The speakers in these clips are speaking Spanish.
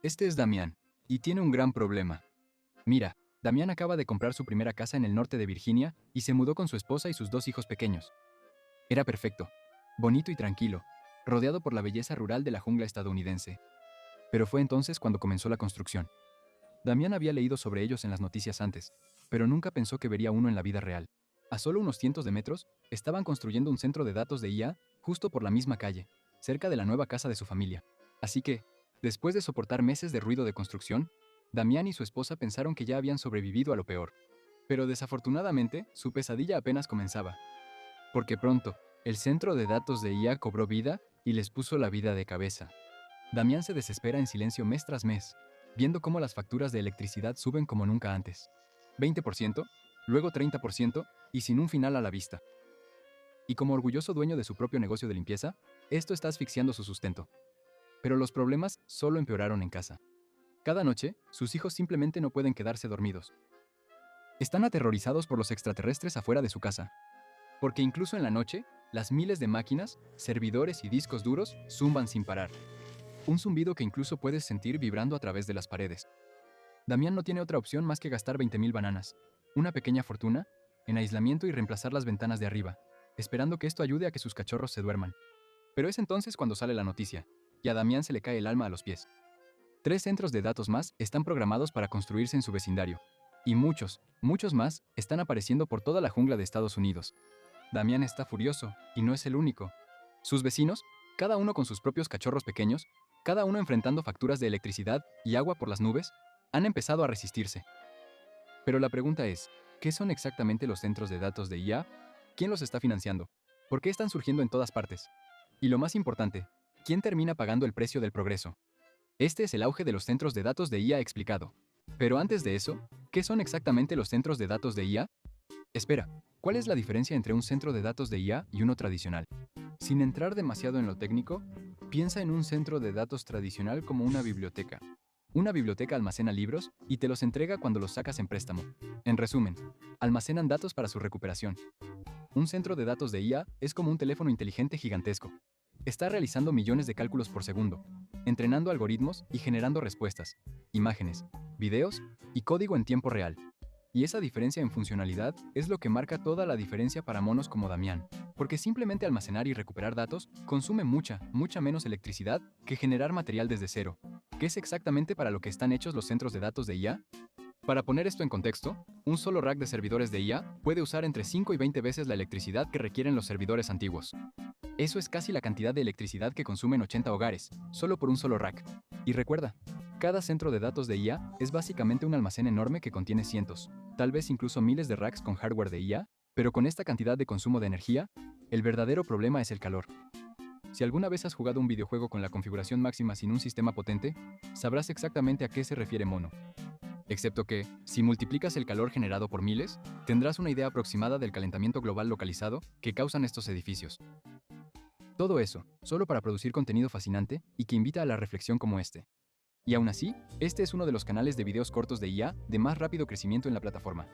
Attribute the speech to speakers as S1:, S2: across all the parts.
S1: Este es Damián, y tiene un gran problema. Mira, Damián acaba de comprar su primera casa en el norte de Virginia y se mudó con su esposa y sus dos hijos pequeños. Era perfecto, bonito y tranquilo, rodeado por la belleza rural de la jungla estadounidense. Pero fue entonces cuando comenzó la construcción. Damián había leído sobre ellos en las noticias antes, pero nunca pensó que vería uno en la vida real. A solo unos cientos de metros, estaban construyendo un centro de datos de IA justo por la misma calle, cerca de la nueva casa de su familia. Así que, después de soportar meses de ruido de construcción, Damián y su esposa pensaron que ya habían sobrevivido a lo peor. Pero desafortunadamente, su pesadilla apenas comenzaba. Porque pronto, el centro de datos de IA cobró vida y les puso la vida de cabeza. Damián se desespera en silencio mes tras mes, viendo cómo las facturas de electricidad suben como nunca antes. 20%, luego 30% y sin un final a la vista. Y como orgulloso dueño de su propio negocio de limpieza, esto está asfixiando su sustento. Pero los problemas solo empeoraron en casa. Cada noche, sus hijos simplemente no pueden quedarse dormidos. Están aterrorizados por los extraterrestres afuera de su casa. Porque incluso en la noche, las miles de máquinas, servidores y discos duros zumban sin parar. Un zumbido que incluso puedes sentir vibrando a través de las paredes. Damián no tiene otra opción más que gastar 20,000 bananas, una pequeña fortuna, en aislamiento y reemplazar las ventanas de arriba, esperando que esto ayude a que sus cachorros se duerman. Pero es entonces cuando sale la noticia, y a Damián se le cae el alma a los pies. 3 centros de datos más están programados para construirse en su vecindario, y muchos, muchos más están apareciendo por toda la jungla de Estados Unidos. Damián está furioso, y no es el único. Sus vecinos, cada uno con sus propios cachorros pequeños, cada uno enfrentando facturas de electricidad y agua por las nubes, han empezado a resistirse. Pero la pregunta es, ¿qué son exactamente los centros de datos de IA? ¿Quién los está financiando? ¿Por qué están surgiendo en todas partes? Y lo más importante, ¿quién termina pagando el precio del progreso? Este es el auge de los centros de datos de IA explicado. Pero antes de eso, ¿qué son exactamente los centros de datos de IA? Espera, ¿cuál es la diferencia entre un centro de datos de IA y uno tradicional? Sin entrar demasiado en lo técnico, piensa en un centro de datos tradicional como una biblioteca. Una biblioteca almacena libros y te los entrega cuando los sacas en préstamo. En resumen, almacenan datos para su recuperación. Un centro de datos de IA es como un teléfono inteligente gigantesco. Está realizando millones de cálculos por segundo, entrenando algoritmos y generando respuestas, imágenes, videos y código en tiempo real. Y esa diferencia en funcionalidad es lo que marca toda la diferencia para monos como Damián, porque simplemente almacenar y recuperar datos consume mucha, mucha menos electricidad que generar material desde cero, que es exactamente para lo que están hechos los centros de datos de IA. Para poner esto en contexto, un solo rack de servidores de IA puede usar entre 5 y 20 veces la electricidad que requieren los servidores antiguos. Eso es casi la cantidad de electricidad que consumen 80 hogares, solo por un solo rack. Y recuerda, cada centro de datos de IA es básicamente un almacén enorme que contiene cientos, tal vez incluso miles de racks con hardware de IA, pero con esta cantidad de consumo de energía, el verdadero problema es el calor. Si alguna vez has jugado un videojuego con la configuración máxima sin un sistema potente, sabrás exactamente a qué se refiere Mono. Excepto que, si multiplicas el calor generado por miles, tendrás una idea aproximada del calentamiento global localizado que causan estos edificios. Todo eso, solo para producir contenido fascinante y que invita a la reflexión como este. Y aún así, este es uno de los canales de videos cortos de IA de más rápido crecimiento en la plataforma.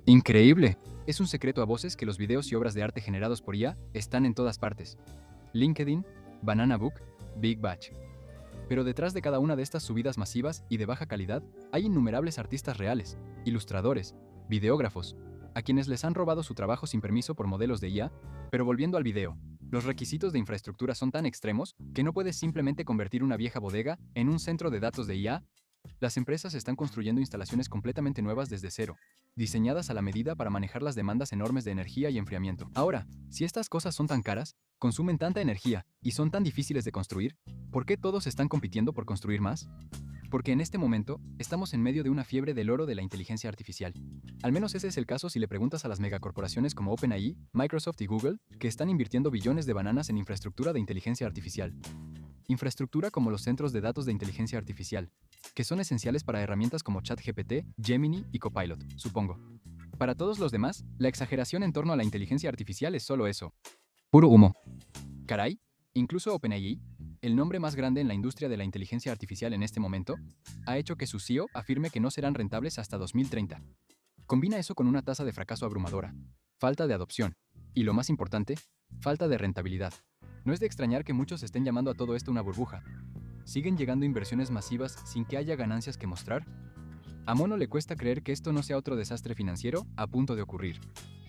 S1: ¡Increíble! Es un secreto a voces que los videos y obras de arte generados por IA están en todas partes. LinkedIn, Banana Book, Big Batch. Pero detrás de cada una de estas subidas masivas y de baja calidad, hay innumerables artistas reales, ilustradores, videógrafos, a quienes les han robado su trabajo sin permiso por modelos de IA. Pero volviendo al video, los requisitos de infraestructura son tan extremos que no puedes simplemente convertir una vieja bodega en un centro de datos de IA. Las empresas están construyendo instalaciones completamente nuevas desde cero, diseñadas a la medida para manejar las demandas enormes de energía y enfriamiento. Ahora, si estas cosas son tan caras, consumen tanta energía y son tan difíciles de construir, ¿por qué todos están compitiendo por construir más? Porque en este momento estamos en medio de una fiebre del oro de la inteligencia artificial. Al menos ese es el caso si le preguntas a las megacorporaciones como OpenAI, Microsoft y Google, que están invirtiendo billones de bananas en infraestructura de inteligencia artificial. Infraestructura como los centros de datos de inteligencia artificial, que son esenciales para herramientas como ChatGPT, Gemini y Copilot, supongo. Para todos los demás, la exageración en torno a la inteligencia artificial es solo eso. Puro humo. Caray, incluso OpenAI, el nombre más grande en la industria de la inteligencia artificial en este momento, ha hecho que su CEO afirme que no serán rentables hasta 2030. Combina eso con una tasa de fracaso abrumadora, falta de adopción y, lo más importante, falta de rentabilidad. No es de extrañar que muchos estén llamando a todo esto una burbuja. ¿Siguen llegando inversiones masivas sin que haya ganancias que mostrar? A Mono le cuesta creer que esto no sea otro desastre financiero a punto de ocurrir.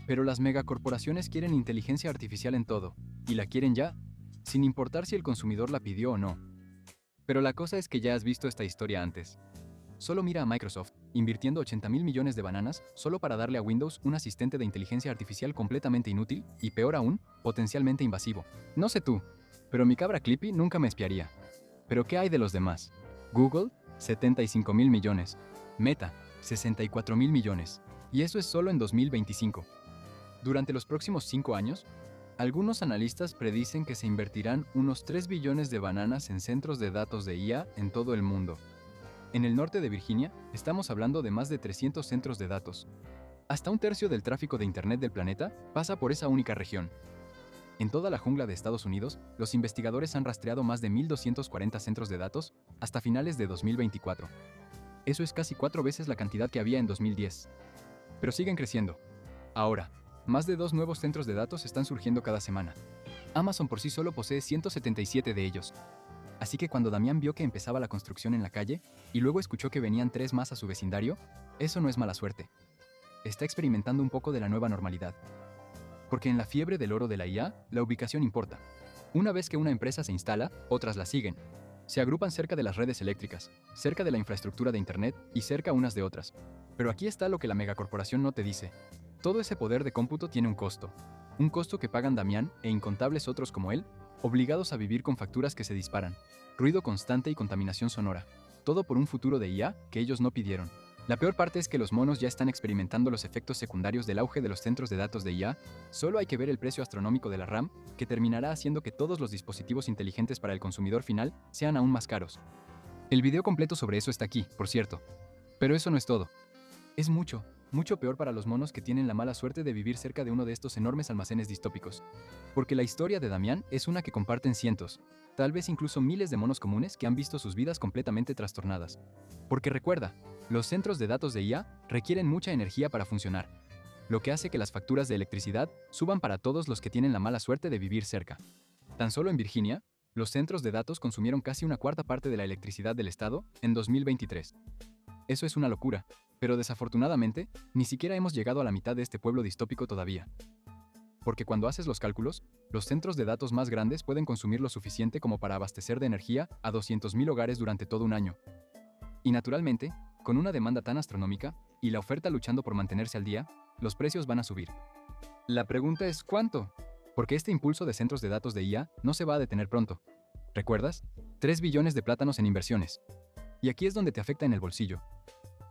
S1: Pero las megacorporaciones quieren inteligencia artificial en todo, y la quieren ya, sin importar si el consumidor la pidió o no. Pero la cosa es que ya has visto esta historia antes. Solo mira a Microsoft, invirtiendo 80.000 millones de bananas solo para darle a Windows un asistente de inteligencia artificial completamente inútil y, peor aún, potencialmente invasivo. No sé tú, pero mi cabra Clippy nunca me espiaría. ¿Pero qué hay de los demás? Google, 75.000 millones. Meta, 64.000 millones. Y eso es solo en 2025. Durante los próximos 5 años, algunos analistas predicen que se invertirán unos 3 billones de bananas en centros de datos de IA en todo el mundo. En el norte de Virginia, estamos hablando de más de 300 centros de datos. Hasta un tercio del tráfico de Internet del planeta pasa por esa única región. En toda la jungla de Estados Unidos, los investigadores han rastreado más de 1.240 centros de datos hasta finales de 2024. Eso es casi 4 veces la cantidad que había en 2010. Pero siguen creciendo. Ahora, más de 2 nuevos centros de datos están surgiendo cada semana. Amazon por sí solo posee 177 de ellos. Así que cuando Damián vio que empezaba la construcción en la calle, y luego escuchó que venían 3 más a su vecindario, eso no es mala suerte. Está experimentando un poco de la nueva normalidad. Porque en la fiebre del oro de la IA, la ubicación importa. Una vez que una empresa se instala, otras la siguen. Se agrupan cerca de las redes eléctricas, cerca de la infraestructura de Internet y cerca unas de otras. Pero aquí está lo que la megacorporación no te dice. Todo ese poder de cómputo tiene un costo. Un costo que pagan Damián e incontables otros como él, obligados a vivir con facturas que se disparan, ruido constante y contaminación sonora. Todo por un futuro de IA que ellos no pidieron. La peor parte es que los monos ya están experimentando los efectos secundarios del auge de los centros de datos de IA. Solo hay que ver el precio astronómico de la RAM, que terminará haciendo que todos los dispositivos inteligentes para el consumidor final sean aún más caros. El video completo sobre eso está aquí, por cierto. Pero eso no es todo. Es mucho, mucho peor para los monos que tienen la mala suerte de vivir cerca de uno de estos enormes almacenes distópicos. Porque la historia de Damián es una que comparten cientos, tal vez incluso miles de monos comunes que han visto sus vidas completamente trastornadas. Porque recuerda, los centros de datos de IA requieren mucha energía para funcionar, lo que hace que las facturas de electricidad suban para todos los que tienen la mala suerte de vivir cerca. Tan solo en Virginia, los centros de datos consumieron casi una cuarta parte de la electricidad del estado en 2023. Eso es una locura, pero desafortunadamente, ni siquiera hemos llegado a la mitad de este pueblo distópico todavía. Porque cuando haces los cálculos, los centros de datos más grandes pueden consumir lo suficiente como para abastecer de energía a 200.000 hogares durante todo un año. Y naturalmente, con una demanda tan astronómica y la oferta luchando por mantenerse al día, los precios van a subir. La pregunta es ¿cuánto? Porque este impulso de centros de datos de IA no se va a detener pronto. ¿Recuerdas? 3 billones de plátanos en inversiones. Y aquí es donde te afecta en el bolsillo.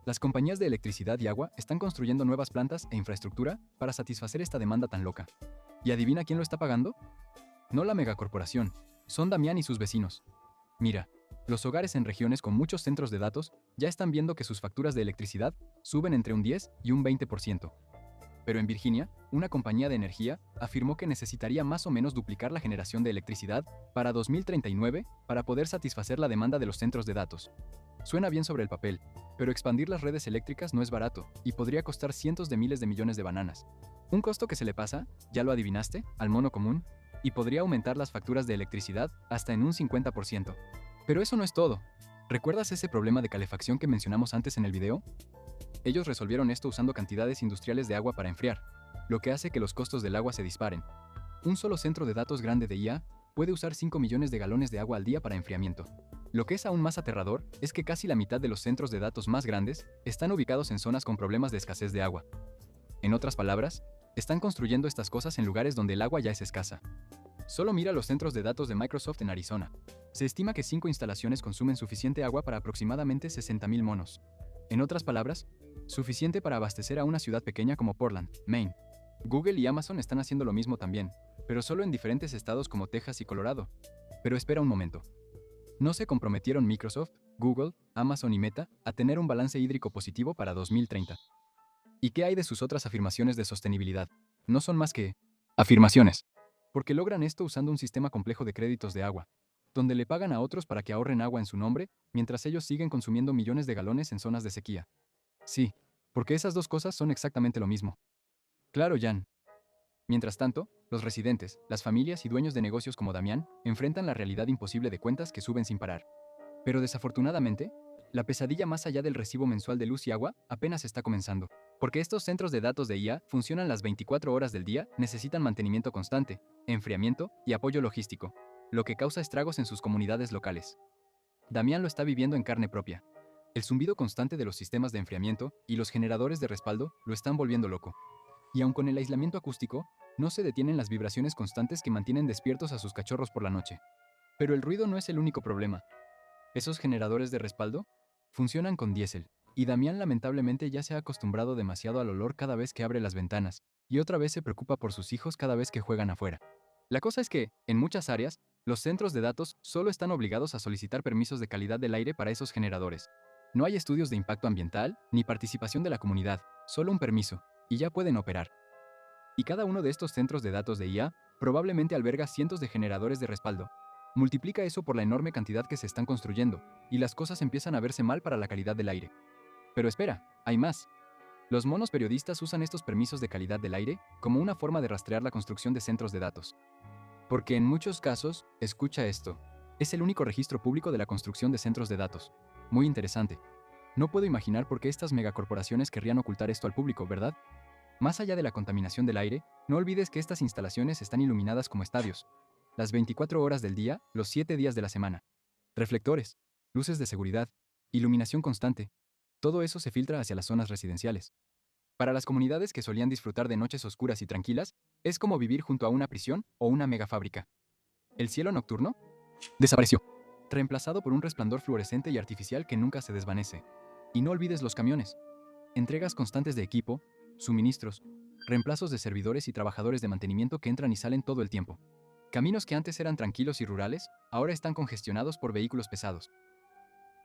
S1: Las compañías de electricidad y agua están construyendo nuevas plantas e infraestructura para satisfacer esta demanda tan loca. ¿Y adivina quién lo está pagando? No la megacorporación, son Damián y sus vecinos. Mira, los hogares en regiones con muchos centros de datos ya están viendo que sus facturas de electricidad suben entre un 10 y un 20%. Pero en Virginia, una compañía de energía afirmó que necesitaría más o menos duplicar la generación de electricidad para 2039 para poder satisfacer la demanda de los centros de datos. Suena bien sobre el papel, pero expandir las redes eléctricas no es barato y podría costar cientos de miles de millones de bananas. Un costo que se le pasa, ya lo adivinaste, al mono común, y podría aumentar las facturas de electricidad hasta en un 50%. Pero eso no es todo. ¿Recuerdas ese problema de calefacción que mencionamos antes en el video? Ellos resolvieron esto usando cantidades industriales de agua para enfriar, lo que hace que los costos del agua se disparen. Un solo centro de datos grande de IA puede usar 5 millones de galones de agua al día para enfriamiento. Lo que es aún más aterrador es que casi la mitad de los centros de datos más grandes están ubicados en zonas con problemas de escasez de agua. En otras palabras, están construyendo estas cosas en lugares donde el agua ya es escasa. Solo mira los centros de datos de Microsoft en Arizona. Se estima que 5 instalaciones consumen suficiente agua para aproximadamente 60.000 monos. En otras palabras, suficiente para abastecer a una ciudad pequeña como Portland, Maine. Google y Amazon están haciendo lo mismo también, pero solo en diferentes estados como Texas y Colorado. Pero espera un momento. ¿No se comprometieron Microsoft, Google, Amazon y Meta a tener un balance hídrico positivo para 2030? ¿Y qué hay de sus otras afirmaciones de sostenibilidad? No son más que afirmaciones. Porque logran esto usando un sistema complejo de créditos de agua, donde le pagan a otros para que ahorren agua en su nombre, mientras ellos siguen consumiendo millones de galones en zonas de sequía. Sí, porque esas dos cosas son exactamente lo mismo. Claro, Jan. Mientras tanto, los residentes, las familias y dueños de negocios como Damián enfrentan la realidad imposible de cuentas que suben sin parar. Pero desafortunadamente, la pesadilla más allá del recibo mensual de luz y agua apenas está comenzando. Porque estos centros de datos de IA funcionan las 24 horas del día, necesitan mantenimiento constante, enfriamiento y apoyo logístico, lo que causa estragos en sus comunidades locales. Damián lo está viviendo en carne propia. El zumbido constante de los sistemas de enfriamiento y los generadores de respaldo lo están volviendo loco. Y aun con el aislamiento acústico, no se detienen las vibraciones constantes que mantienen despiertos a sus cachorros por la noche. Pero el ruido no es el único problema. Esos generadores de respaldo funcionan con diésel, y Damián lamentablemente ya se ha acostumbrado demasiado al olor cada vez que abre las ventanas, y otra vez se preocupa por sus hijos cada vez que juegan afuera. La cosa es que, en muchas áreas, los centros de datos solo están obligados a solicitar permisos de calidad del aire para esos generadores. No hay estudios de impacto ambiental ni participación de la comunidad, solo un permiso, y ya pueden operar. Y cada uno de estos centros de datos de IA probablemente alberga cientos de generadores de respaldo. Multiplica eso por la enorme cantidad que se están construyendo, y las cosas empiezan a verse mal para la calidad del aire. Pero espera, hay más. Los monos periodistas usan estos permisos de calidad del aire como una forma de rastrear la construcción de centros de datos. Porque en muchos casos, escucha esto, es el único registro público de la construcción de centros de datos. Muy interesante. No puedo imaginar por qué estas megacorporaciones querrían ocultar esto al público, ¿verdad? Más allá de la contaminación del aire, no olvides que estas instalaciones están iluminadas como estadios. Las 24 horas del día, los 7 días de la semana. Reflectores, luces de seguridad, iluminación constante. Todo eso se filtra hacia las zonas residenciales. Para las comunidades que solían disfrutar de noches oscuras y tranquilas, es como vivir junto a una prisión o una megafábrica. El cielo nocturno desapareció, reemplazado por un resplandor fluorescente y artificial que nunca se desvanece. Y no olvides los camiones. Entregas constantes de equipo, suministros, reemplazos de servidores y trabajadores de mantenimiento que entran y salen todo el tiempo. Caminos que antes eran tranquilos y rurales, ahora están congestionados por vehículos pesados.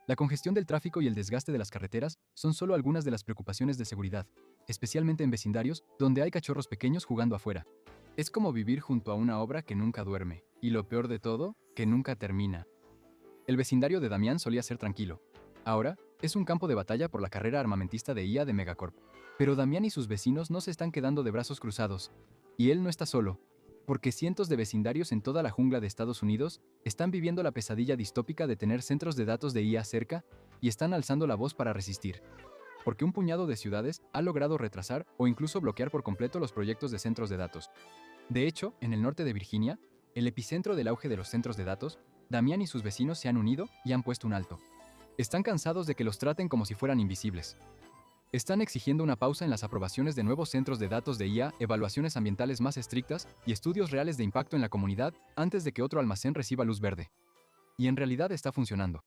S1: La congestión del tráfico y el desgaste de las carreteras son solo algunas de las preocupaciones de seguridad, especialmente en vecindarios donde hay cachorros pequeños jugando afuera. Es como vivir junto a una obra que nunca duerme, y lo peor de todo, que nunca termina. El vecindario de Damián solía ser tranquilo. Ahora, es un campo de batalla por la carrera armamentista de IA de Megacorp. Pero Damián y sus vecinos no se están quedando de brazos cruzados. Y él no está solo, porque cientos de vecindarios en toda la jungla de Estados Unidos están viviendo la pesadilla distópica de tener centros de datos de IA cerca y están alzando la voz para resistir. Porque un puñado de ciudades ha logrado retrasar o incluso bloquear por completo los proyectos de centros de datos. De hecho, en el norte de Virginia, el epicentro del auge de los centros de datos, Damián y sus vecinos se han unido y han puesto un alto. Están cansados de que los traten como si fueran invisibles. Están exigiendo una pausa en las aprobaciones de nuevos centros de datos de IA, evaluaciones ambientales más estrictas y estudios reales de impacto en la comunidad antes de que otro almacén reciba luz verde. Y en realidad está funcionando.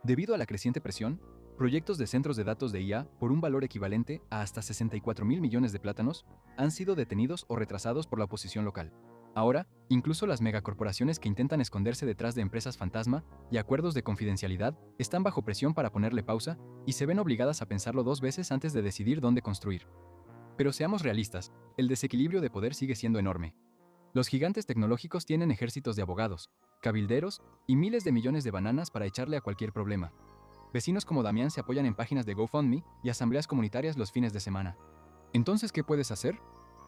S1: Debido a la creciente presión, proyectos de centros de datos de IA por un valor equivalente a hasta 64.000 millones de plátanos han sido detenidos o retrasados por la oposición local. Ahora, incluso las megacorporaciones que intentan esconderse detrás de empresas fantasma y acuerdos de confidencialidad están bajo presión para ponerle pausa y se ven obligadas a pensarlo 2 veces antes de decidir dónde construir. Pero seamos realistas, el desequilibrio de poder sigue siendo enorme. Los gigantes tecnológicos tienen ejércitos de abogados, cabilderos y miles de millones de bananas para echarle a cualquier problema. Vecinos como Damián se apoyan en páginas de GoFundMe y asambleas comunitarias los fines de semana. Entonces, ¿qué puedes hacer?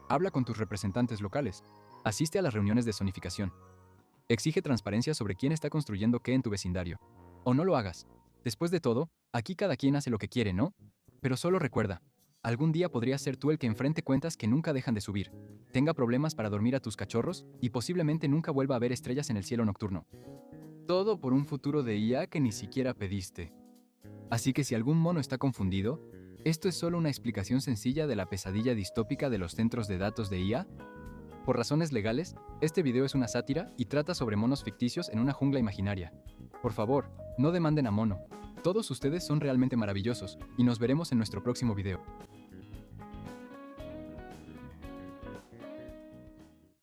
S1: Habla con tus representantes locales. Asiste a las reuniones de zonificación. Exige transparencia sobre quién está construyendo qué en tu vecindario. O no lo hagas. Después de todo, aquí cada quien hace lo que quiere, ¿no? Pero solo recuerda, algún día podrías ser tú el que enfrente cuentas que nunca dejan de subir, tenga problemas para dormir a tus cachorros y posiblemente nunca vuelva a ver estrellas en el cielo nocturno. Todo por un futuro de IA que ni siquiera pediste. Así que si algún mono está confundido, esto es solo una explicación sencilla de la pesadilla distópica de los centros de datos de IA. Por razones legales, este video es una sátira y trata sobre monos ficticios en una jungla imaginaria. Por favor, no demanden a Mono. Todos ustedes son realmente maravillosos y nos veremos en nuestro próximo video.